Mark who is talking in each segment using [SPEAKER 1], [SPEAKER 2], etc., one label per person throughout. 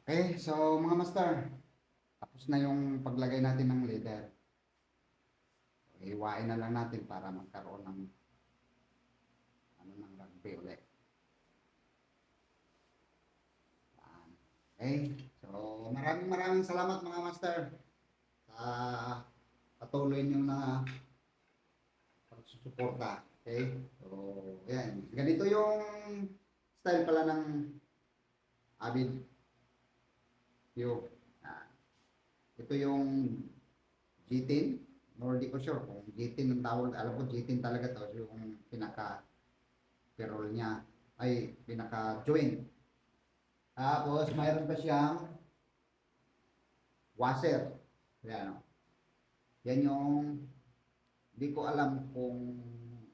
[SPEAKER 1] Okay, so mga master, tapos na yung paglagay natin ng leader. Iwain na lang natin para magkaroon ng ng rugby ulit. Yan. Okay, so maraming salamat mga master sa patuloy niyo na pagsusuporta. Okay, so yan. Ganito yung style pala ng Avid View. Ah, ito yung G10. Or di ko sure kung G10 ang tawag. Alam ko G10 talaga to. So, yung pinaka-perol niya ay pinaka-joint. Tapos mayroon pa siyang washer. Yan, oh. Yan yung di ko alam kung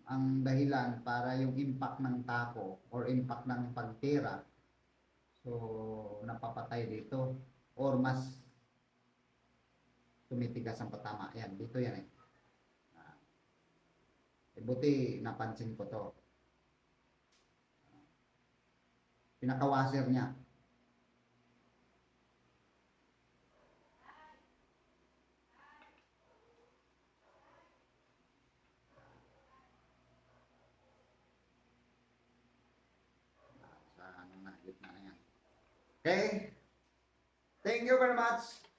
[SPEAKER 1] ang dahilan para yung impact ng tako or impact ng pagtira so napapatay dito or mas tumitigas ang patama. Yan, dito yan eh. Ah, buti napansin ko to. Pinaka-washer niya. Sa ano na, gitna na yan. Okay? Thank you very much.